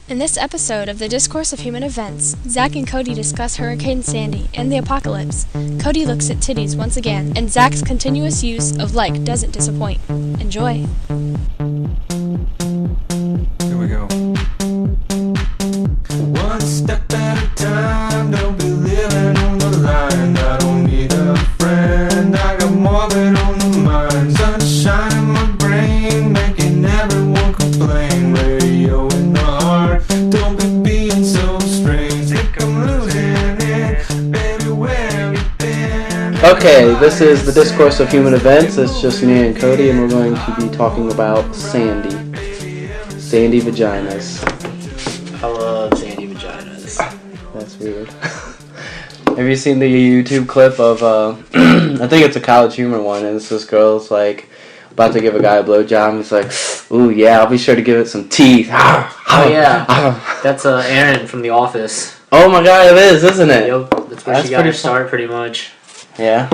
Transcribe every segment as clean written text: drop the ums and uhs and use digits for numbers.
In this episode of the Discourse of Human Events, Zach and Cody discuss Hurricane Sandy and the apocalypse. Cody looks at titties once again, and Zach's continuous use of like doesn't disappoint. Enjoy. Here we go. One step at a time, don't be living on the line. I don't need a friend, I got more than on the mind. Sunshine in my brain, making everyone complain. Radio in the heart, don't be being so strange. Think I'm losing it, baby, where have you been? Okay, this is the Discourse of Human Events. It's just me and Cody, and we're going to be talking about Sandy vaginas. I love sandy vaginas. That's weird. Have you seen the YouTube clip of, I think it's a College Humor one, and it's this girl's like, about to give a guy a blowjob, and he's like, ooh yeah, I'll be sure to give it some teeth. Oh yeah, that's Erin from The Office. Oh my god, it is, isn't it? Yep, that's where she got her start pretty much. Yeah,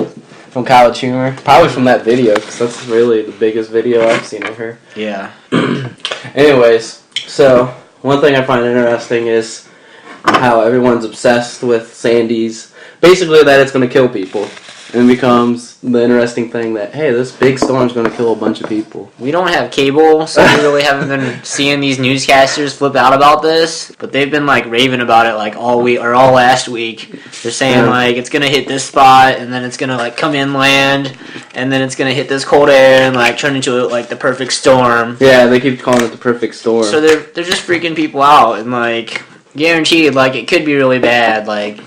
from College Humor. Probably from that video, because that's really the biggest video I've seen of her. Yeah. Anyways, so one thing I find interesting is how everyone's obsessed with Sandy's. Basically, that it's going to kill people. And it becomes the interesting thing that, hey, this big storm's going to kill a bunch of people. We don't have cable, so we really haven't been seeing these newscasters flip out about this. But they've been like raving about it like all week or all last week. They're saying like it's going to hit this spot, and then it's going to like come inland, and then it's going to hit this cold air and like turn into like the perfect storm. Yeah, they keep calling it the perfect storm. So they're just freaking people out, and like guaranteed like it could be really bad. Like,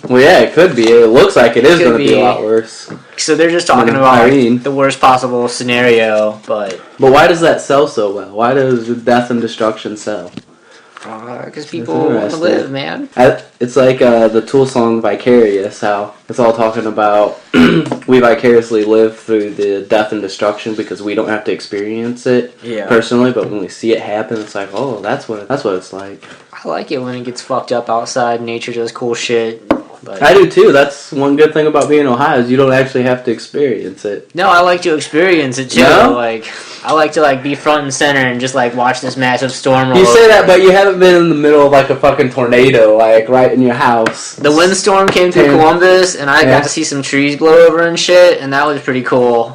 well, yeah, it could be. It looks like it is going to be a lot worse. So they're just talking about like, the worst possible scenario, but why does that sell so well? Why does death and destruction sell? Because people want to live, man. It's like the Tool song Vicarious, how it's all talking about we vicariously live through the death and destruction because we don't have to experience it personally, but when we see it happen, it's like, oh, that's what it's like. I like it when it gets fucked up outside, nature does cool shit. But I do too. That's one good thing about being in Ohio is you don't actually have to experience it. No, I like to experience it too. No? Like, I like to like be front and center and just like watch this massive storm roll. You say that, but you haven't been in the middle of like a fucking tornado, like right in your house. The windstorm came through Columbus, and I got to see some trees blow over and shit, and that was pretty cool.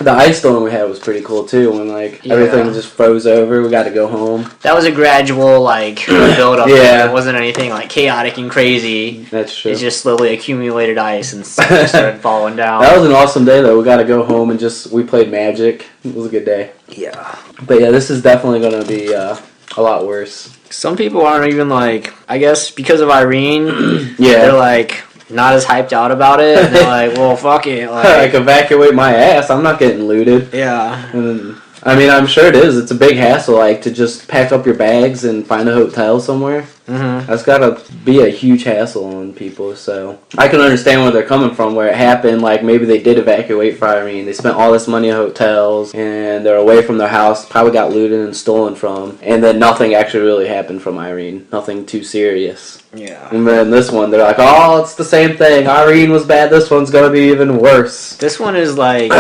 The ice storm we had was pretty cool too, when like everything just froze over. We got to go home. That was a gradual like build up. Yeah, it wasn't anything like chaotic and crazy. That's true. It just slowly accumulated ice and started falling down. That was an awesome day though. We got to go home and we played Magic. It was a good day. Yeah. But yeah, this is definitely going to be a lot worse. Some people aren't even like, I guess because of Irene, they're like not as hyped out about it. And they're like, well, fuck it. Like, evacuate my ass. I'm not getting looted. Yeah. And, I mean, I'm sure it is. It's a big hassle, like, to just pack up your bags and find a hotel somewhere. Mm-hmm. That's got to be a huge hassle on people, so I can understand where they're coming from, where it happened. Like, maybe they did evacuate for Irene. They spent all this money on hotels, and they're away from their house, probably got looted and stolen from, and then nothing actually really happened from Irene. Nothing too serious. Yeah. And then this one, they're like, oh, it's the same thing. Irene was bad. This one's going to be even worse. This one is, like,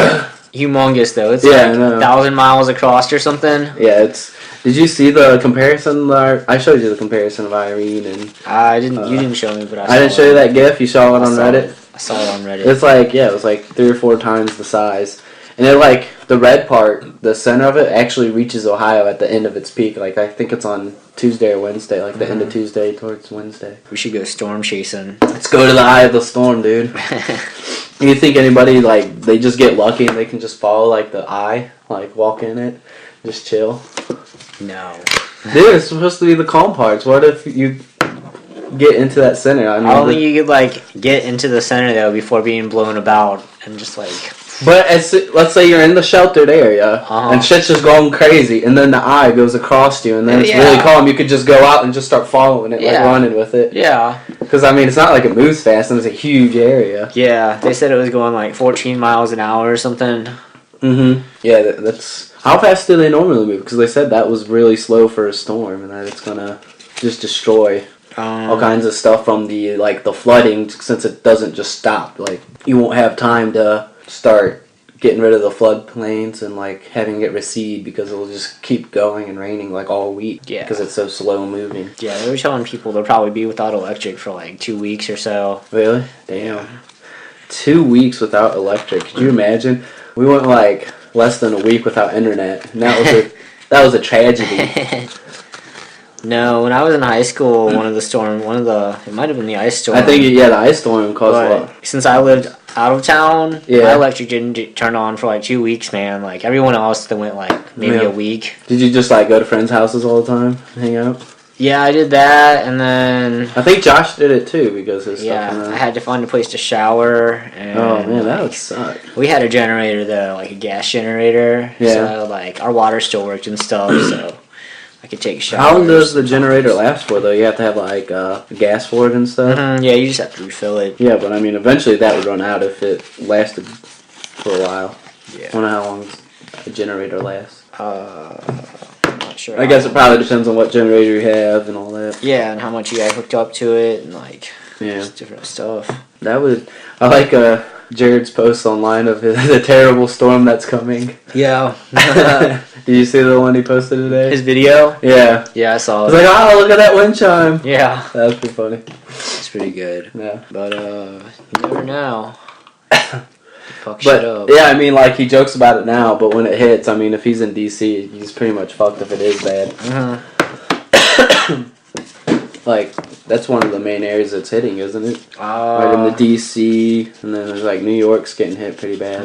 humongous, though. It's, like, 1,000 miles across or something. Yeah, it's... Did you see the comparison? I showed you the comparison of Irene and... I didn't. You didn't show me, but I saw it. I didn't show you that GIF? You saw it on Reddit? I saw it on Reddit. It's like, it was like 3 or 4 times the size. And it like, the red part, the center of it, actually reaches Ohio at the end of its peak. Like, I think it's on Tuesday or Wednesday, like the end of Tuesday towards Wednesday. We should go storm chasing. Let's go to the eye of the storm, dude. You think anybody, like, they just get lucky and they can just follow, like, the eye? Like, walk in it? Just chill? No. Dude, it's supposed to be the calm parts. What if you get into that center? I don't think you could, like, get into the center, though, before being blown about and just, like... But let's say you're in the sheltered area, and shit's just going crazy, and then the eye goes across you, and then it's really calm. You could just go out and just start following it, like running with it. Yeah. Because, I mean, it's not like it moves fast, and it's a huge area. Yeah, they said it was going, like, 14 miles an hour or something. Mm-hmm. Yeah, that's... How fast do they normally move? Because they said that was really slow for a storm, and that it's gonna just destroy all kinds of stuff from the flooding, since it doesn't just stop. Like, you won't have time to start getting rid of the floodplains and like having it recede because it'll just keep going and raining like all week. Yeah. Because it's so slow moving. Yeah, they were telling people they'll probably be without electric for like 2 weeks or so. Really? Damn. 2 weeks without electric. Could you imagine? We went like less than a week without internet, and that was a tragedy. No, when I was in high school, it might have been the ice storm. I think the ice storm caused a lot. Since I lived out of town, Yeah. my electric didn't turn on for like 2 weeks, man. Like everyone else that went like maybe Yeah. a week. Did you just like go to friends' houses all the time, hang out? Yeah, I did that, and then I think Josh did it too because his stuff. I had to find a place to shower. And Oh man, that would suck. we had a generator though, like a gas generator. Yeah. So like our water still worked and stuff, so I could take a shower. How long does the generator last for though? You have to have like gas for it and stuff. Yeah, you just have to refill it. Yeah, but I mean, eventually that would run out if it lasted for a while. Yeah. I wonder how long a generator lasts. I'm not sure. I guess it probably depends on what generator you have and all that. Yeah, and how much you got hooked up to it, and like Yeah. just different stuff. I like Jared's post online of the terrible storm that's coming. Yeah. Did you see the one he posted today? His video? Yeah. Yeah, I saw It's it. like, oh, look at that wind chime. Yeah. That was pretty funny. It's pretty good. Yeah. But you never know. Fuck shit But up. yeah, I mean, like he jokes about it now, but when it hits, I mean, if he's in DC, he's pretty much fucked if it is bad. Like that's one of the main areas it's hitting, isn't it? Right in the DC, and then there's like New York's getting hit pretty bad.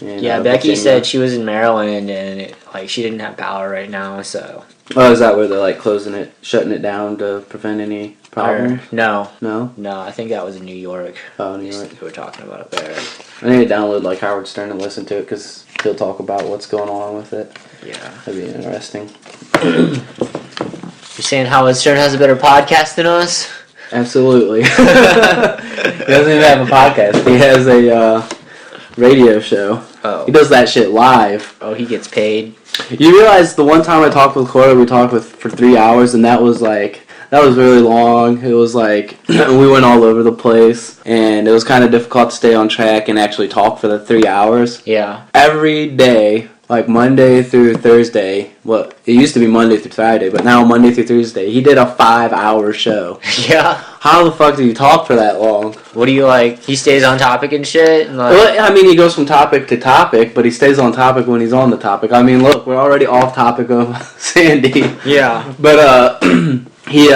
And, Yeah, Becky Virginia. said she was in Maryland and she didn't have power right now, so. Oh, is that where they're like closing it, shutting it down to prevent any problems? No, No. I think that was in New York. Oh, New York. We were talking about it there. I need to download like Howard Stern and listen to it because he'll talk about what's going on with it. Yeah. That'd be interesting. You're saying Howard Stern has a better podcast than us? Absolutely. He doesn't even have a podcast. He has a radio show. Oh. He does that shit live. Oh, he gets paid. You realize the one time I talked with Cora, we talked for 3 hours, and that was really long. It was like we went all over the place, and it was kind of difficult to stay on track and actually talk for the 3 hours. Yeah. Every day, like Monday through Thursday, well, it used to be Monday through Friday, but now Monday through Thursday, he did a 5-hour show. Yeah. How the fuck do you talk for that long? What do you like? He stays on topic and shit? And like, Well, I mean, he goes from topic to topic, but he stays on topic when he's on the topic. I mean, look, we're already off topic of Sandy. yeah. But, he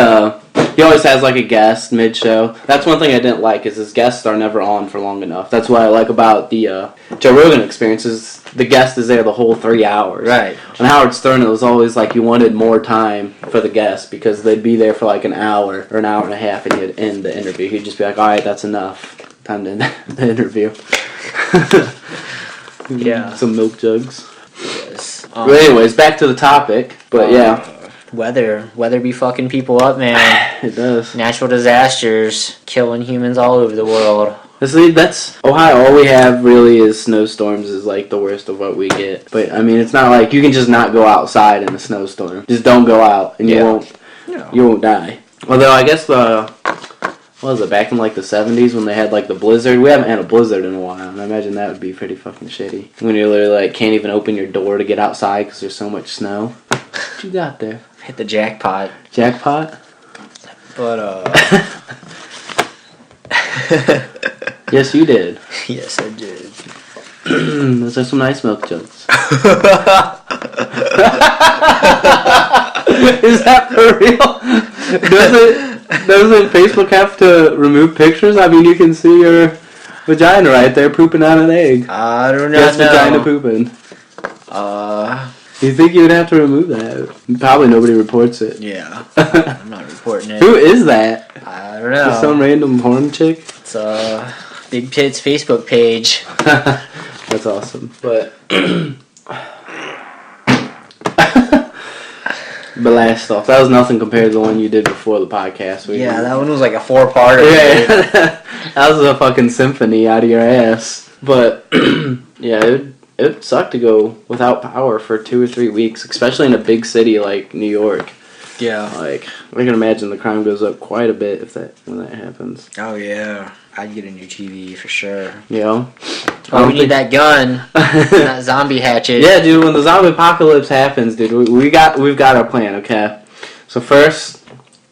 always has, like, a guest mid-show. That's one thing I didn't like, is his guests are never on for long enough. That's what I like about the Joe Rogan experience, is the guest is there the whole 3 hours. Right. On Howard Stern, it was always like you wanted more time for the guest, because they'd be there for, like, an hour or an hour and a half, and he'd end the interview. He'd just be like, all right, that's enough. Time to end the interview. Yeah. Some milk jugs. Yes. But anyways, back to the topic. But, yeah. Weather be fucking people up, man. It does. Natural disasters killing humans all over the world. See, that's Ohio. All we have really is snowstorms. Is like the worst of what we get. But I mean, it's not like you can just not go outside in a snowstorm. Just don't go out, and you won't die. Although I guess what was it, back in like the 70s when they had like the blizzard? We haven't had a blizzard in a while, and I imagine that would be pretty fucking shitty. When you literally like can't even open your door to get outside because there's so much snow. What you got there? Hit the jackpot. Jackpot? But Yes, you did. yes, I did. Those are some nice milk jugs. Is that for real? Doesn't Facebook have to remove pictures? I mean, you can see your vagina right there pooping out an egg. I don't know. That's vagina pooping. You think you would have to remove that? Probably nobody reports it. Yeah. I'm not reporting it. Who is that? I don't know. Just some random porn chick? It's Big Pit's Facebook page. That's awesome. But blast off. That was nothing compared to the one you did before the podcast. Yeah, that one was like a 4-parter. Yeah, that was a fucking symphony out of your ass. But yeah, it sucked to go without power for 2 or 3 weeks, especially in a big city like New York. Yeah. Like, I can imagine the crime goes up quite a bit when that happens. Oh yeah, I'd get a new TV for sure. You know? Oh, we need that gun, and that zombie hatchet. Yeah, dude. When the zombie apocalypse happens, dude, we've got our plan. Okay. So first,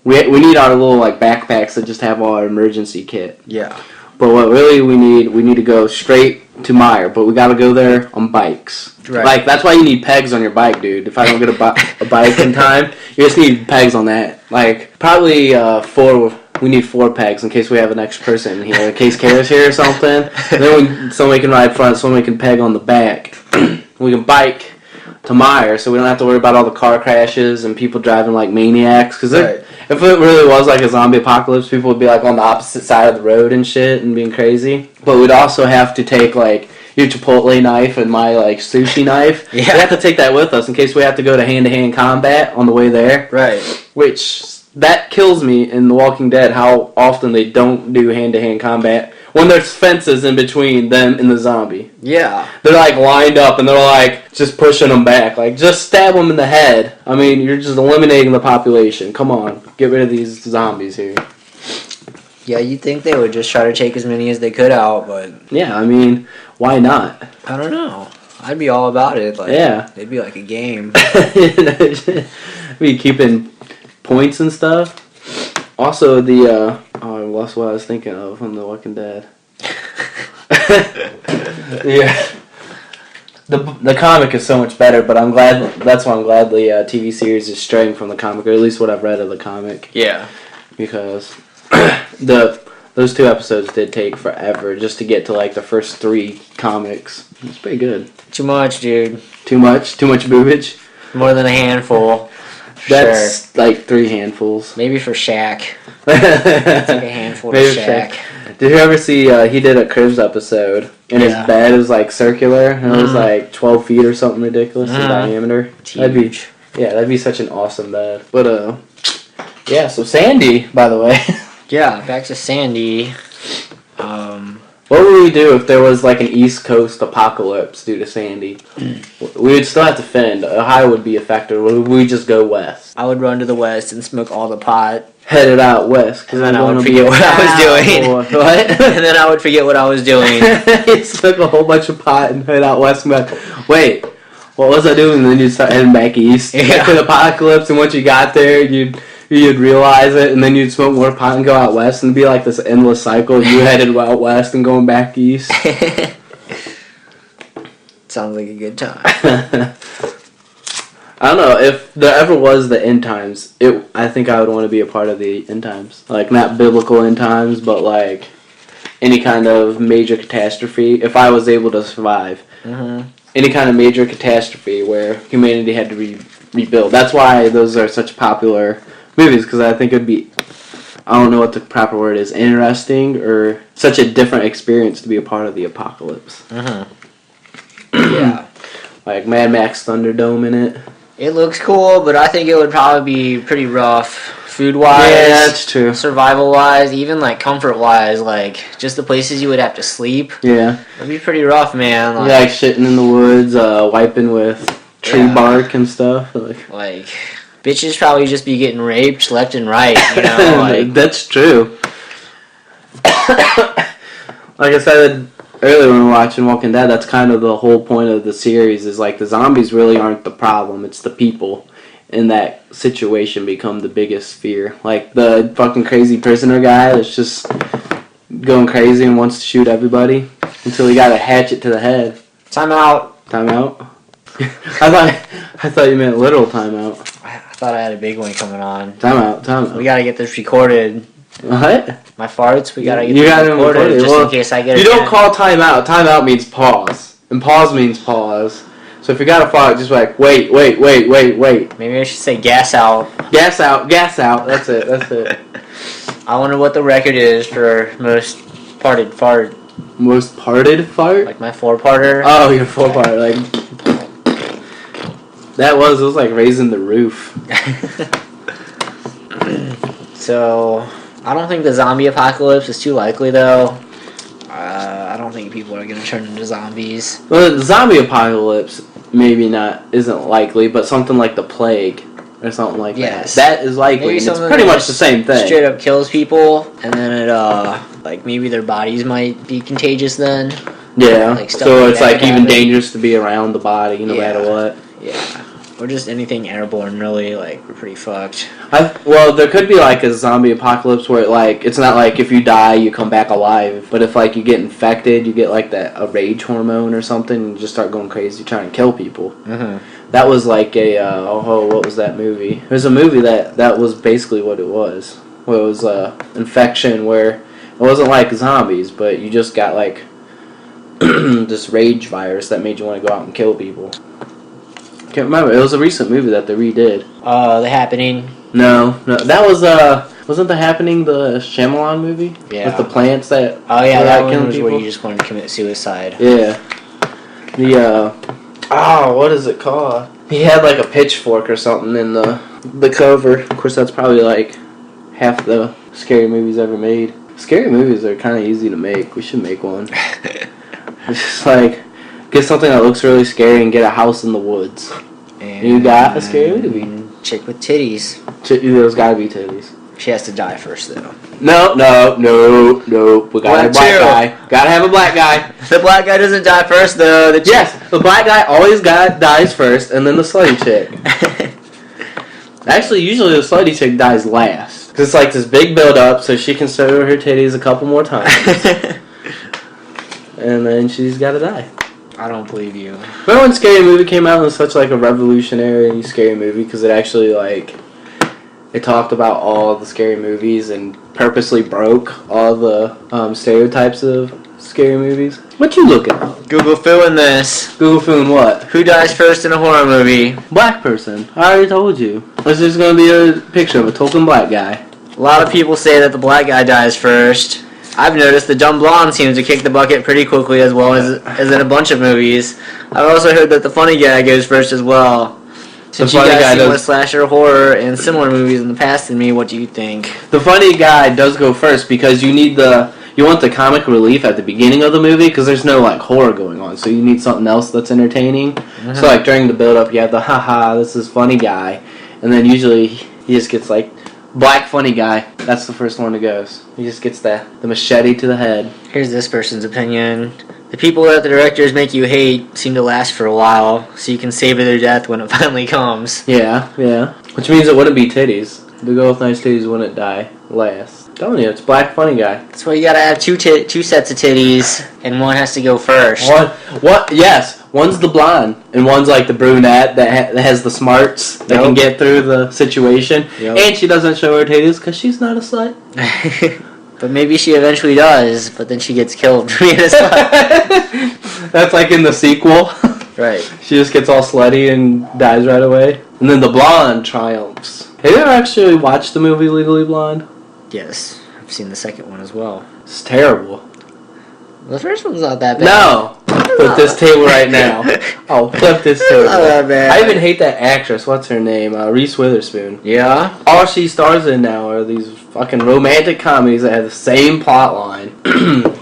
we need our little like backpacks that just have all our emergency kit. Yeah. But what really we need to go straight to Meyer, but we gotta go there on bikes. Right. Like, that's why you need pegs on your bike, dude. If I don't get a bike in time, you just need pegs on that. Like, probably we need 4 pegs in case we have an extra person in here, in case Kara's here or something. And then somebody can ride front, somebody can peg on the back. We can bike to Meyer, so we don't have to worry about all the car crashes and people driving like maniacs. Because if it really was like a zombie apocalypse, people would be like on the opposite side of the road and shit and being crazy. But we'd also have to take like your Chipotle knife and my like sushi knife. Yeah. We have to take that with us in case we have to go to hand-to-hand combat on the way there. Right. Which that kills me in The Walking Dead how often they don't do hand-to-hand combat when there's fences in between them and the zombie. Yeah. They're like lined up and they're like just pushing them back. Like, just stab them in the head. I mean, you're just eliminating the population. Come on. Get rid of these zombies here. Yeah, you'd think they would just try to take as many as they could out, but... Yeah, I mean, why not? I don't know. I'd be all about it. Like, yeah. It'd be like a game. Be keeping points and stuff. Also, I lost what I was thinking of from The Walking Dead. Yeah. The comic is so much better, but that's why I'm glad the TV series is straying from the comic, or at least what I've read of the comic. Yeah. Because those 2 episodes did take forever just to get to like the first 3 comics. It's pretty good. Too much, dude. Too much boobage. More than a handful. That's sure. Like 3 handfuls. Maybe for Shaq. It's like a handful to Shaq. Did you ever see, he did a Cribs episode, and his bed is like circular, and it was like 12 feet or something ridiculous in diameter. That'd be such an awesome bed. But, yeah, so Sandy, by the way. Yeah, back to Sandy. What would we do if there was like an East Coast apocalypse due to Sandy? We would still have to fend. Ohio would be affected. Would we just go west? I would run to the west and smoke all the pot. Headed out west. And then I would forget what I was doing. What? And then I would forget what I was doing. You smoke a whole bunch of pot and head out west and be like, wait, what was I doing? And then you'd start heading back east. Yeah. To the apocalypse, and once you got there, you'd realize it, and then you'd smoke more pot and go out west, and it'd be like this endless cycle. You headed out west and going back east. Sounds like a good time. I don't know, if there ever was the end times, I think I would want to be a part of the end times. Like, not biblical end times, but like any kind of major catastrophe. If I was able to survive, any kind of major catastrophe where humanity had to rebuild. That's why those are such popular movies, because I think it would be, I don't know what the proper word is, interesting or such a different experience to be a part of the apocalypse. Yeah. Like Mad Max Thunderdome in it. It looks cool, but I think it would probably be pretty rough food-wise. Yeah, that's true. Survival-wise, even like comfort-wise, like just the places you would have to sleep. Yeah. It'd be pretty rough, man. Like shitting in the woods, wiping with tree bark and stuff. Like bitches probably just be getting raped left and right, you know? Like, that's true. Like I said earlier when we were watching Walking Dead, that's kind of the whole point of the series, is like the zombies really aren't the problem, it's the people in that situation become the biggest fear. Like the fucking crazy prisoner guy that's just going crazy and wants to shoot everybody until he got a hatchet to the head. Time out. I thought you meant literal timeout. I thought I had a big one coming on. Time out. We gotta get this recorded. What? My farts, we gotta get this recorded just in case I get it. You don't call timeout. Timeout means pause. And pause means pause. So if you got a fart, just like, wait. Maybe I should say gas out. Gas out. That's it. I wonder what the record is for most parted fart. Most parted fart? Like my 4-parter. Oh, your 4-part. Like, it was like raising the roof. So, I don't think the zombie apocalypse is too likely, though. I don't think people are going to turn into zombies. Well, the zombie apocalypse isn't likely, but something like the plague or something like that. That is likely. Maybe it's pretty much the same thing. Straight up kills people, and then it, like, maybe their bodies might be contagious then. Yeah. Like, stuff So like it's that like could even happen. dangerous to be around the body, no matter what. Yeah. Or just anything airborne, really, like, we're pretty fucked. Well, there could be like a zombie apocalypse where like it's not like if you die you come back alive, but if like you get infected, you get like a rage hormone or something, and you just start going crazy trying to kill people. Mm-hmm. That was like a what was that movie? There's a movie that was basically what it was. Where it was infection where it wasn't like zombies, but you just got like this rage virus that made you want to go out and kill people. Can't remember. It was a recent movie that they redid. The Happening. No, that was wasn't The Happening the Shyamalan movie? Yeah. With the plants that Oh yeah, were that out one killing was people? where you just wanted to commit suicide. Yeah. What is it called? He had like a pitchfork or something in the cover. Of course, that's probably like half the scary movies ever made. Scary movies are kind of easy to make. We should make one. It's just like get something that looks really scary and get a house in the woods. And You got a scary movie. Chick with titties. There's gotta be titties. She has to die first, though. No. We gotta have a black guy. Gotta have a black guy. The black guy doesn't die first, though. Yes, the black guy always dies first, and then the slutty chick. Actually, usually the slutty chick dies last. Because it's like this big build-up, so she can show her titties a couple more times. And then she's gotta die. I don't believe you. Remember when Scary Movie came out and it was such like a revolutionary scary movie? Because it actually like... It talked about all the scary movies and purposely broke all the stereotypes of scary movies. What you looking at? Google filling this. Google film what? Who dies first in a horror movie? Black person. I already told you. This is going to be a picture of a token black guy. A lot of people say that the black guy dies first. I've noticed the dumb blonde seems to kick the bucket pretty quickly as well as in a bunch of movies. I've also heard that the funny guy goes first as well. Since you guys seen more slasher, horror, and similar movies in the past than me, what do you think? The funny guy does go first because you want the comic relief at the beginning of the movie because there's no like horror going on, so you need something else that's entertaining. Mm-hmm. So like during the build up, you have the haha, this is funny guy, and then usually he just gets like black funny guy. That's the first one that goes. He just gets the machete to the head. Here's this person's opinion. The people that the directors make you hate seem to last for a while, so you can savor their death when it finally comes. Yeah. Which means it wouldn't be titties. The girl with nice titties wouldn't die last. I'm telling you, it's black funny guy. That's why you gotta have two sets of titties, and one has to go first. Yes, one's the blonde, and one's like the brunette that has the smarts that can get through the situation. Yep. And she doesn't show her titties because she's not a slut. But maybe she eventually does, but then she gets killed for being a slut. That's like in the sequel. Right. She just gets all slutty and dies right away. And then the blonde triumphs. Have you ever actually watched the movie Legally Blonde? Yes. I've seen the second one as well. It's terrible. The first one's not that bad. No! Flip this table right now. Oh, flip this table. Not that bad. I even hate that actress. What's her name? Reese Witherspoon. Yeah? All she stars in now are these fucking romantic comedies that have the same plot line.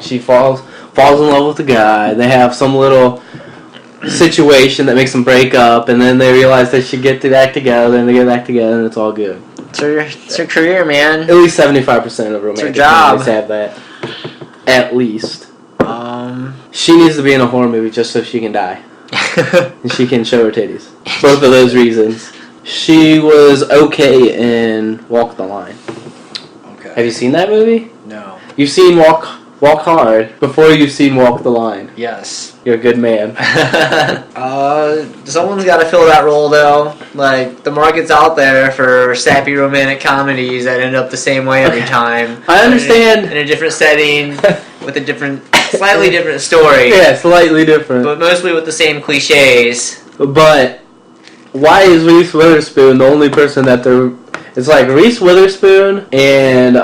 She falls in love with a guy. They have some little situation that makes them break up, and then they realize they should get back together, and they get back together, and it's all good. It's her career, man. At least 75% of romantic comedies have that. At least. She needs to be in a horror movie just so she can die. And she can show her titties. Both of those reasons. She was okay in Walk the Line. Okay. Have you seen that movie? No. You've seen Walk Hard before you've seen Walk the Line. Yes. You're a good man. Someone's got to fill that role, though. Like, the market's out there for sappy romantic comedies that end up the same way every time. I understand. In a different setting, with a slightly different story. Yeah, slightly different. But mostly with the same cliches. But why is Reese Witherspoon the only person that they're... It's like Reese Witherspoon and,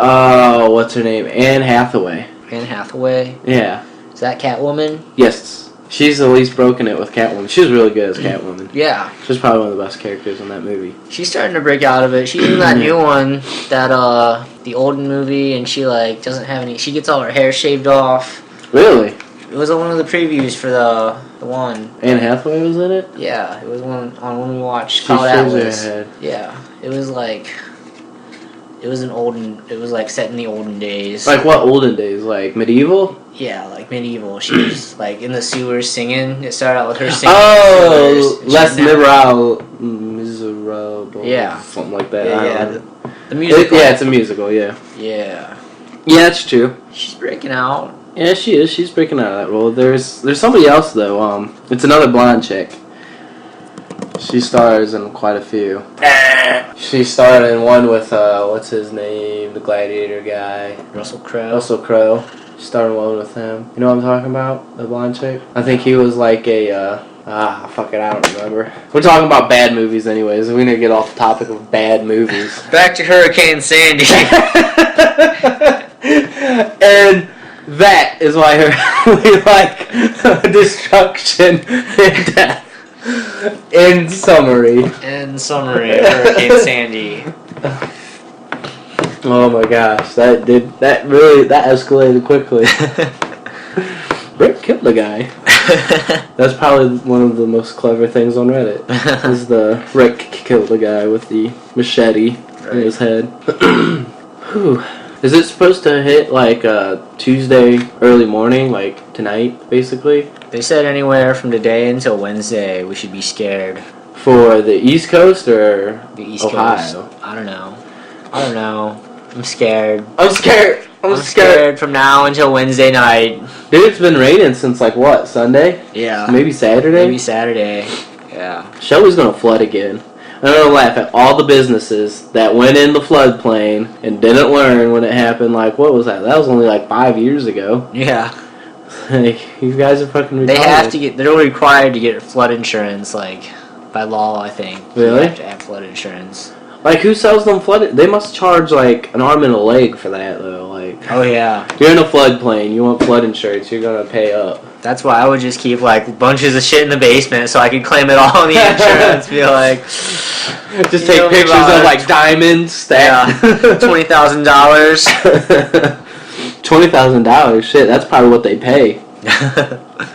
what's her name? Anne Hathaway. Anne Hathaway? Yeah. Is that Catwoman? Yes. She's at least broken it with Catwoman. She was really good as Catwoman. Yeah. She was probably one of the best characters in that movie. She's starting to break out of it. She's in that new one, the Olden movie, and she, like, doesn't have any... She gets all her hair shaved off. Really? It was on one of the previews for the one. Anne Hathaway was in it? Yeah, it was on when we watched She Call shaves Atlas. her head. Yeah, it was like It was like set in the olden days. Like what olden days? Like medieval? Yeah, like medieval. She was like in the sewers singing. It started out with her singing. Oh, Les Miserable. Yeah. Something like that. Yeah. The musical. It's a musical. Yeah. Yeah. Yeah, that's true. She's breaking out. Yeah, she is. She's breaking out of that role. There's somebody else though. It's another blonde chick. She stars in quite a few. She starred in one with what's his name? The Gladiator guy. Russell Crowe. Russell Crowe. She starred in one with him. You know what I'm talking about? The blonde chick. I think he was like a. Fuck it, I don't remember. We're talking about bad movies anyways. We need to get off the topic of bad movies. Back to Hurricane Sandy. And that is why we like destruction and death. In summary, Hurricane Sandy. Oh my gosh, that escalated quickly. Rick killed the guy. That's probably one of the most clever things on Reddit. Is the Rick killed the guy with the machete in his head. Whew. Is it supposed to hit like Tuesday early morning, like tonight, basically? They said anywhere from today until Wednesday we should be scared. For the East Coast or The East Ohio? Coast. I don't know. I'm scared. I'm scared. I'm scared from now until Wednesday night. Dude, it's been raining since like what, Sunday? Yeah. Maybe Saturday? Yeah. Shelby's gonna flood again. I'm gonna laugh at all the businesses that went in the floodplain and didn't learn when it happened. Like, what was that? That was only like 5 years ago. Yeah. Like, you guys are fucking retarded. They're required to get flood insurance, like, by law, I think. Really? You have to have flood insurance. Like, who sells them flood? They must charge, like, an arm and a leg for that, though. Like, oh, yeah. You're in a floodplain, you want flood insurance, you're gonna pay up. That's why I would just keep, like, bunches of shit in the basement so I could claim it all on the insurance. Be like... Just take pictures of, like, diamonds stacked. Yeah. $20,000. $20,000? Shit, that's probably what they pay.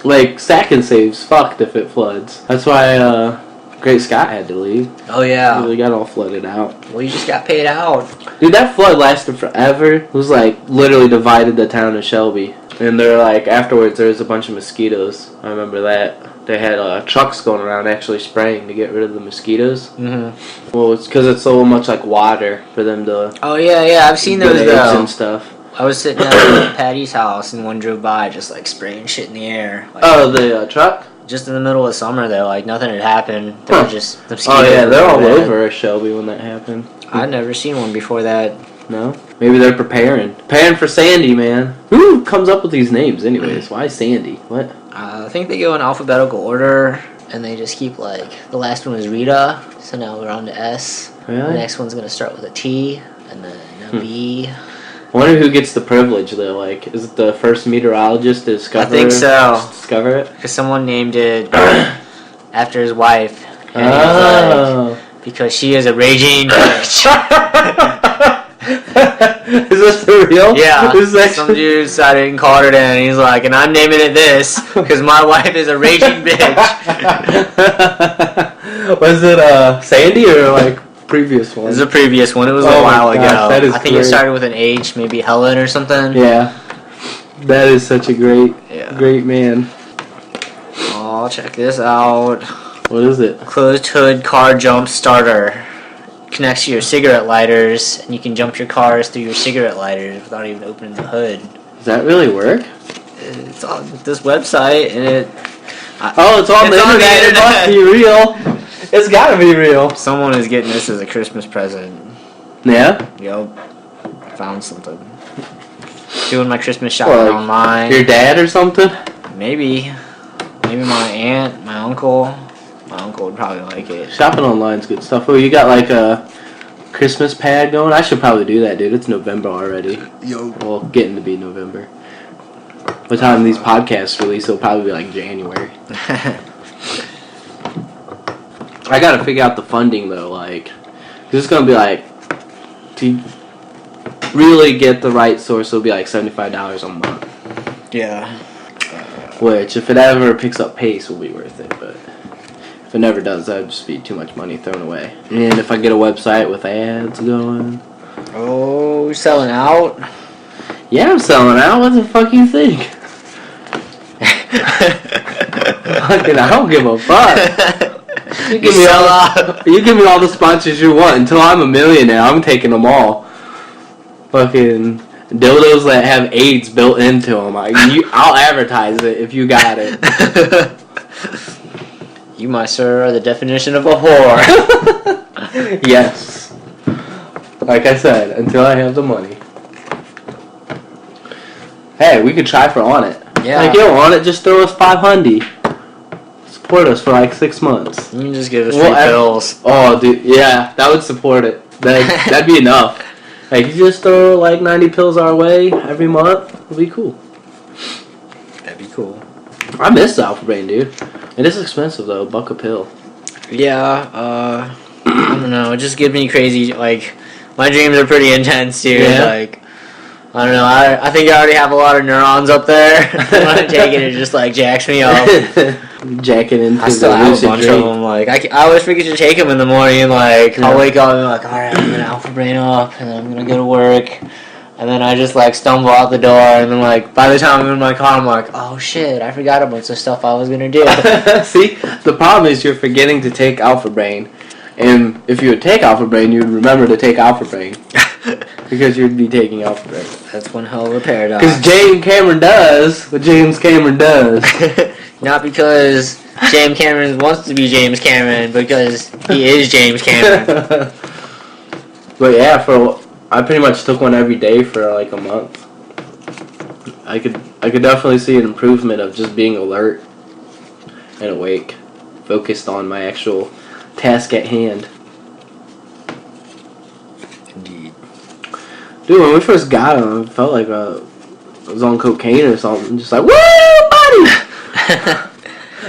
Like, Sack and Save's fucked if it floods. That's why, Great Scott had to leave. Oh, yeah. They got all flooded out. Well, you just got paid out. Dude, that flood lasted forever. It was like literally divided the town of Shelby. And they're like, afterwards there was a bunch of mosquitoes. I remember that. They had trucks going around actually spraying to get rid of the mosquitoes. Mm-hmm. Well, it's because it's so much like water for them to... Oh, yeah, I've seen those though. And stuff. I was sitting at Patty's house and one drove by just like spraying shit in the air. Like, the truck? Just in the middle of summer though, like nothing had happened. They were just the mosquitoes. Oh yeah, they're all over Shelby when that happened. I'd never seen one before that. No? Maybe they're preparing for Sandy, man. Who comes up with these names anyways? Why Sandy? What? I think they go in alphabetical order and they just keep like, the last one was Rita, so now we're on to S. Really? The next one's gonna start with a T and then a B. I wonder who gets the privilege though. Like, is it the first meteorologist to discover? I think so. Discover it because someone named it after his wife. And oh. Like, because she is a raging bitch. Is this for real? Yeah. This is Some dude decided and called it in. And he's like, and I'm naming it this because my wife is a raging bitch. Was it Sandy or like? Previous one. This is a previous one. It was a while ago. That is I think it started with an H, maybe Helen or something. Yeah. That is such a great man. Oh, check this out. What is it? Closed hood car jump starter. Connects to your cigarette lighters, and you can jump your cars through your cigarette lighters without even opening the hood. Does that really work? It's on this website, and it... it's on the internet. It must be real. It's gotta be real. Someone is getting this as a Christmas present. Yeah? Yup. Found something. Doing my Christmas shopping online. Your dad or something? Maybe. Maybe my aunt, my uncle. My uncle would probably like it. Shopping online's good stuff. Oh, you got like a Christmas pad going? I should probably do that, dude. It's November already. Yo. Well, getting to be November. By the time these podcasts release, it'll probably be like January. I gotta figure out the funding though, like, cause it's gonna be like, to really get the right source, it'll be like $75 a month. Yeah. Which, if it ever picks up pace, will be worth it, but if it never does, that'd just be too much money thrown away. And if I get a website with ads going, Oh You're selling out? Yeah, I'm selling out. What the fuck you think? Fucking, I don't give a fuck. You give me all the sponsors you want. Until I'm a millionaire, I'm taking them all. Fucking dildos that have AIDS built into them. I'll advertise it if you got it. You, my sir, are the definition of a whore. Yes. Like I said, until I have the money. Hey, we could try for On It. Yeah. Like, yo, On It, just throw us $500. Support us for like 6 months. You can just give us free pills. Oh, dude, yeah, that would support it. That'd be enough. Like, you just throw like 90 pills our way every month. It'd be cool. That'd be cool. I miss the Alpha Brain, dude. It is expensive though, $1 a pill. Yeah, I don't know. It just gives me crazy, like, my dreams are pretty intense, dude. Yeah. Like, I don't know. I think I already have a lot of neurons up there. When I take it just, like, jacks me up. Jacking into I still the have a lucid bunch dream. of them. Like, I always forget to take them in the morning. Like, I'll wake up and be like, alright, I'm gonna Alpha Brain up, and then I'm gonna go to work. And then I just, like, stumble out the door, and then, like, by the time I'm in my car, I'm like, oh, shit, I forgot a bunch of stuff I was gonna do. See, the problem is you're forgetting to take Alpha Brain. And if you would take Alpha Brain, you would remember to take Alpha Brain. Because you'd be taking Alpha Brain. That's one hell of a paradox. Because James Cameron does what James Cameron does. Not because James Cameron wants to be James Cameron, because he is James Cameron. But yeah, I pretty much took one every day for like a month. I could definitely see an improvement of just being alert and awake, focused on my actual task at hand. Indeed. Dude, when we first got him, it felt like I was on cocaine or something. Just like, woo, buddy!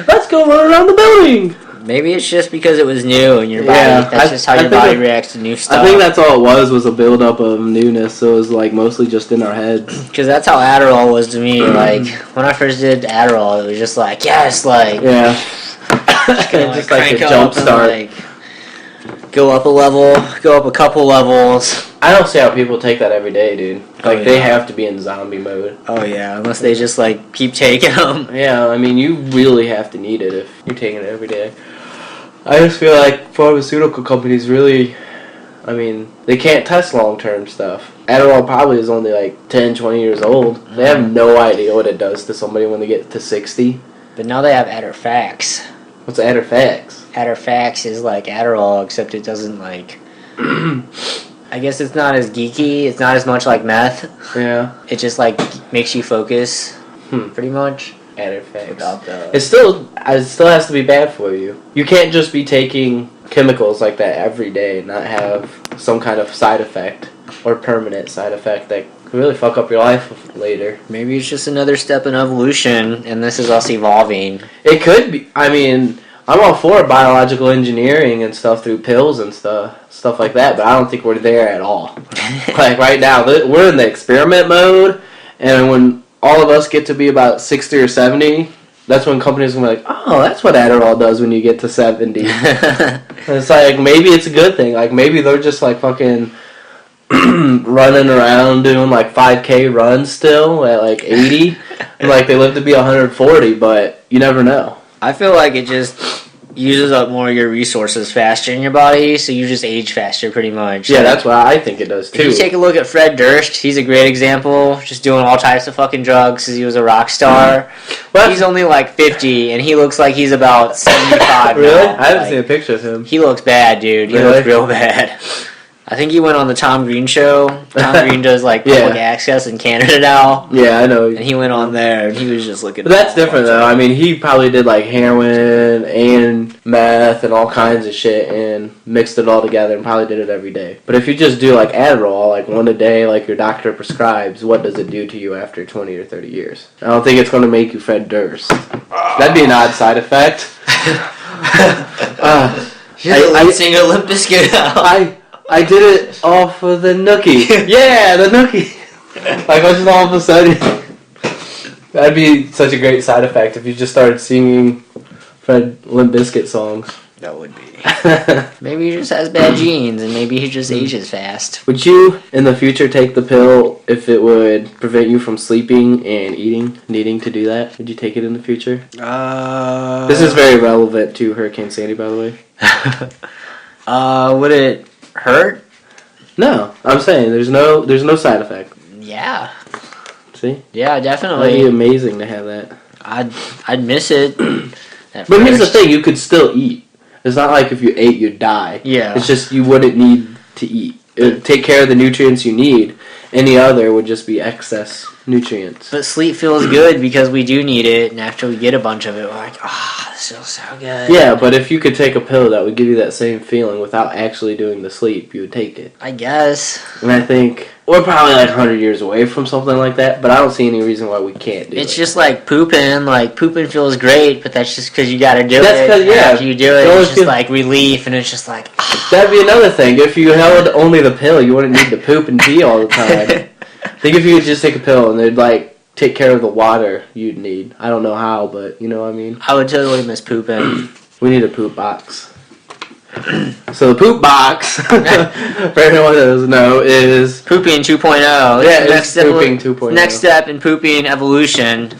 Let's go run around the building! Maybe it's just because it was new and your body, that's just how your body reacts to new stuff. I think that's all it was a buildup of newness, so it was like mostly just in our heads. Because that's how Adderall was to me. Like, when I first did Adderall, it was just like, yes, like... Yeah. Just like a jump start. Like, go up a level, go up a couple levels. I don't see how people take that every day, dude. Like, they have to be in zombie mode. Oh, yeah, unless they just, like, keep taking them. Yeah, I mean, you really have to need it if you're taking it every day. I just feel like pharmaceutical companies really, I mean, they can't test long-term stuff. Adderall probably is only, like, 10, 20 years old. They have no idea what it does to somebody when they get to 60. But now they have Adderfax. What's Adderfax? Adderfax is like Adderall, except it doesn't, like... I guess it's not as geeky. It's not as much like meth. Yeah. It just, like, makes you focus, pretty much. Adderfax. Without the... It still has to be bad for you. You can't just be taking chemicals like that every day and not have some kind of side effect or permanent side effect that could really fuck up your life later. Maybe it's just another step in evolution, and this is us evolving. It could be. I mean, I'm all for biological engineering and stuff through pills and stuff like that, but I don't think we're there at all. Like, right now, we're in the experiment mode, and when all of us get to be about 60 or 70, that's when companies will be like, oh, that's what Adderall does when you get to 70. And it's like, maybe it's a good thing. Like, maybe they're just, like, fucking running around doing, like, 5K runs still at, like, 80. And, like, they live to be 140, but you never know. I feel like it just uses up more of your resources faster in your body, so you just age faster pretty much. Yeah, that's what I think it does, too. If you take a look at Fred Durst, he's a great example, just doing all types of fucking drugs because he was a rock star. Well, he's only like 50, and he looks like he's about 75 Really? now. I haven't seen a picture of him. He looks bad, dude. He looks real bad. I think he went on the Tom Green show. Tom Green does like public access in Canada now. Yeah, I know. And he went on there, and he was just looking. But that's different, though. I mean, he probably did like heroin and meth and all kinds of shit and mixed it all together and probably did it every day. But if you just do like Adderall, like one a day, like your doctor prescribes, what does it do to you after 20 or 30 years? I don't think it's going to make you Fred Durst. That'd be an odd side effect. I sing a Limp Bizkit now. I did it off of the nookie. Yeah, the nookie. Like, just all of a sudden. That'd be such a great side effect if you just started singing Limp Bizkit songs. that would be. Maybe he just has bad genes, and maybe he just ages fast. Would you, in the future, take the pill if it would prevent you from sleeping and needing to do that? Would you take it in the future? This is very relevant to Hurricane Sandy, by the way. Would it hurt? No, I'm saying there's no side effect. Yeah. See? Yeah, definitely. It'd be amazing to have that. I'd miss it. But here's the thing, you could still eat. It's not like if you ate, you'd die. Yeah. It's just you wouldn't need to eat. It would take care of the nutrients you need. Any other would just be excess nutrients. But sleep feels good because we do need it, and after we get a bunch of it, we're like, this feels so good. Yeah, but if you could take a pill that would give you that same feeling without actually doing the sleep, you would take it. I guess. And I think we're probably like 100 years away from something like that, but I don't see any reason why we can't do it. It's just like pooping. Like, pooping feels great, but that's just because you gotta do That's it. 'cause, yeah. After you do it, it's just like relief, and it's just like, That'd be another thing. If you held only the pill, you wouldn't need to poop and pee all the time. Think if you could just take a pill and they'd like take care of the water you'd need. I don't know how, but you know what I mean? I would totally miss pooping. We need a poop box. So the poop box, for anyone that doesn't know, is Pooping 2.0. Yeah, It's it's pooping 2.0. Next step in pooping evolution.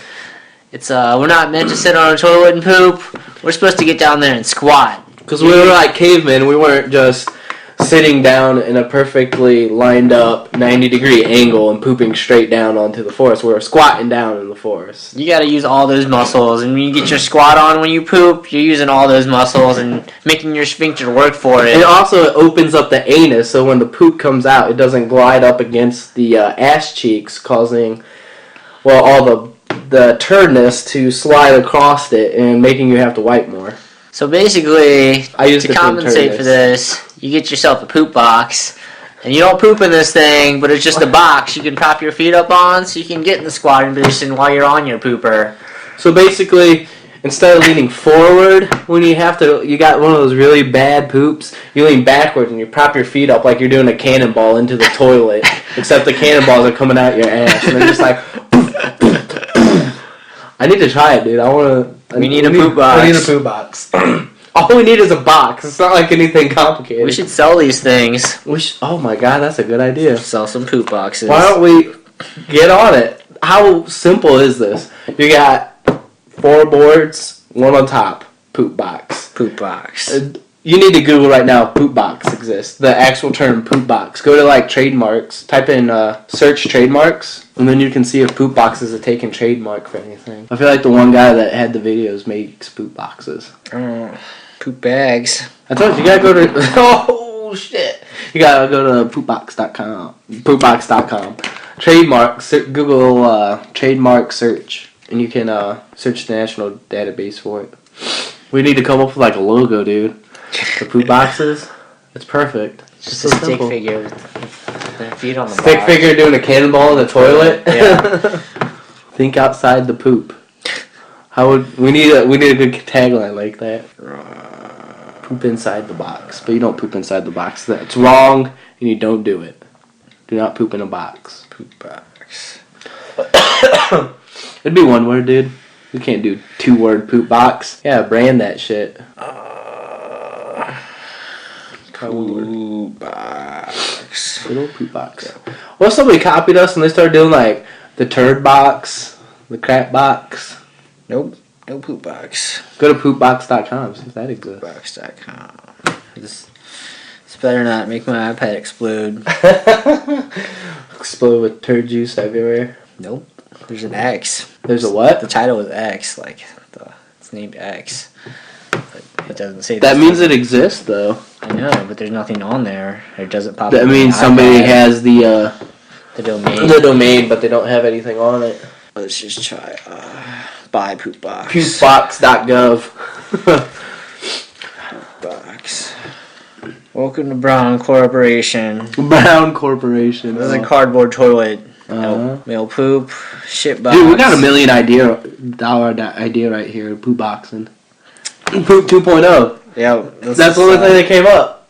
It's we're not meant to sit on a toilet and poop. We're supposed to get down there and squat. because we were like cavemen. We weren't just sitting down in a perfectly lined up 90-degree angle and pooping straight down onto the forest. We were squatting down in the forest. You gotta use all those muscles, and when you get your squat on when you poop, you're using all those muscles and making your sphincter work for it. And also it opens up the anus, so when the poop comes out, it doesn't glide up against the ass cheeks, causing, well, all the turdness to slide across it and making you have to wipe more. So basically, I use to the term compensate turdness. for this, you get yourself a poop box, and you don't poop in this thing, but it's just a box you can prop your feet up on, so you can get in the squatting position while you're on your pooper. So basically, instead of leaning forward when you got one of those really bad poops, you lean backwards and you prop your feet up like you're doing a cannonball into the toilet, except the cannonballs are coming out your ass, and they're just like, I need to try it, dude. We need a poop box. We need a poop box. All we need is a box. It's not like anything complicated. We should sell these things. Oh my god, that's a good idea. Sell some poop boxes. Why don't we get on it? How simple is this? You got 4 boards, one on top. Poop box. Poop box. You need to Google right now, poop box exists. The actual term poop box. Go to like trademarks, type in search trademarks, and then you can see if poop box is a taken trademark for anything. I feel like the one guy that had the videos makes poop boxes. Poop bags. I told you, you gotta go to, oh shit. You gotta go to poopbox.com. Poopbox.com. Google trademark search, and you can search the national database for it. We need to come up with like a logo, dude. The poop boxes, it's perfect. It's just so a stick simple. figure with their feet on the Stick box. figure doing a cannonball in the toilet. Yeah. Think outside the poop. We need a good tagline like that. Poop inside the box, but you don't poop inside the box. That's wrong, and you don't do it. Do not poop in a box. Poop box. It'd be one word, dude. We can't do 2-word poop box. Yeah, brand that shit. Poop box. Little poop box. What if somebody copied us and they started doing like the turd box, the crap box? Nope. No poop box. Go to poopbox.com, see if that exists. Poopbox.com. This better not make my iPad explode. Explode with turd juice everywhere. Nope. There's an X. There's a what? The title is X. It's named X. But it doesn't say That this. means it exists, though. I know, but there's nothing on there. It doesn't pop up. That on means the somebody iPad. has the domain. but they don't have anything on it. Let's just try buy poop box. Poopbox.gov. Box. Welcome to Brown Corporation. Brown Corporation. This is a cardboard toilet. Male poop. Shit box. Dude, we got $1 million idea right here. Poop boxing. Poop 2.0. Yeah, That's the only thing that came up.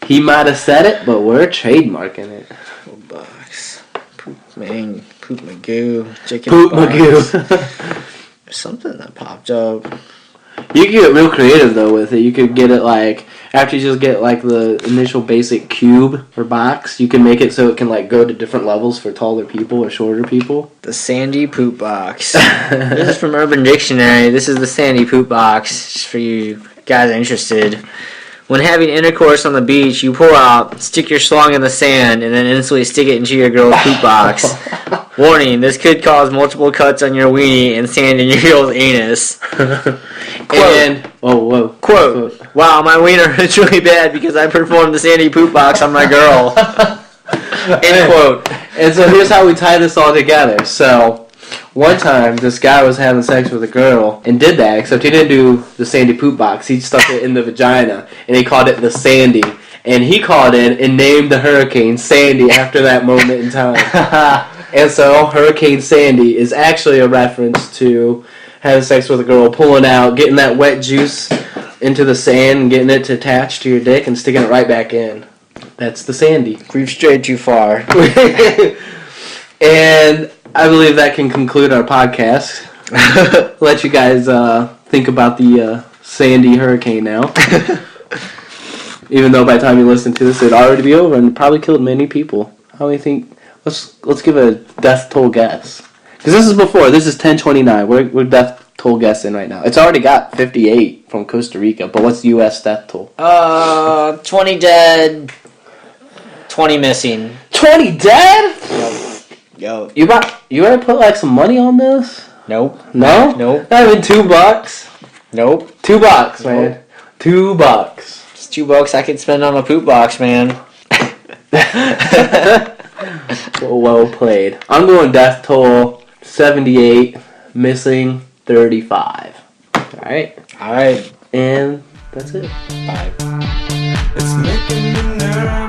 He might have said it, but we're trademarking it. Poop box. Poop man. Poop magoo. Chicken Poop box. Magoo. There's something that popped up. You can get real creative though with it. You could get it like after you just get like the initial basic cube or box, you can make it so it can like go to different levels for taller people or shorter people. The Sandy Poop Box. This is from Urban Dictionary. This is the Sandy Poop Box, just for you guys interested. When having intercourse on the beach, you pull out, stick your schlong in the sand, and then instantly stick it into your girl's poop box. Warning, this could cause multiple cuts on your weenie and sand in your girl's anus. And quote, wow, my wiener hurts really bad because I performed the Sandy Poop Box on my girl. End quote. And so here's how we tie this all together. So one time, this guy was having sex with a girl and did that, except he didn't do the Sandy Poop Box. He stuck it in the vagina, and he called it the Sandy. And he called it and named the hurricane Sandy after that moment in time. And so Hurricane Sandy is actually a reference to having sex with a girl, pulling out, getting that wet juice into the sand, and getting it to attach to your dick and sticking it right back in. That's the Sandy. We've strayed too far. And I believe that can conclude our podcast. Let you guys think about the Sandy hurricane now. Even though by the time you listen to this, it'd already be over and probably killed many people. How do you think? Let's give a death toll guess. Because this is before. This is 1029. We're death toll guessing right now. It's already got 58 from Costa Rica. But what's the U.S. death toll? 20 dead, 20 missing. 20 dead? Yo. You better put like some money on this? Nope. No? Nope. Not even $2? Nope. $2, man. $2. It's $2 I could spend on a poop box, man. Well played. I'm going death toll 78, missing 35. Alright. Alright. And that's it. Bye. It's making me nervous.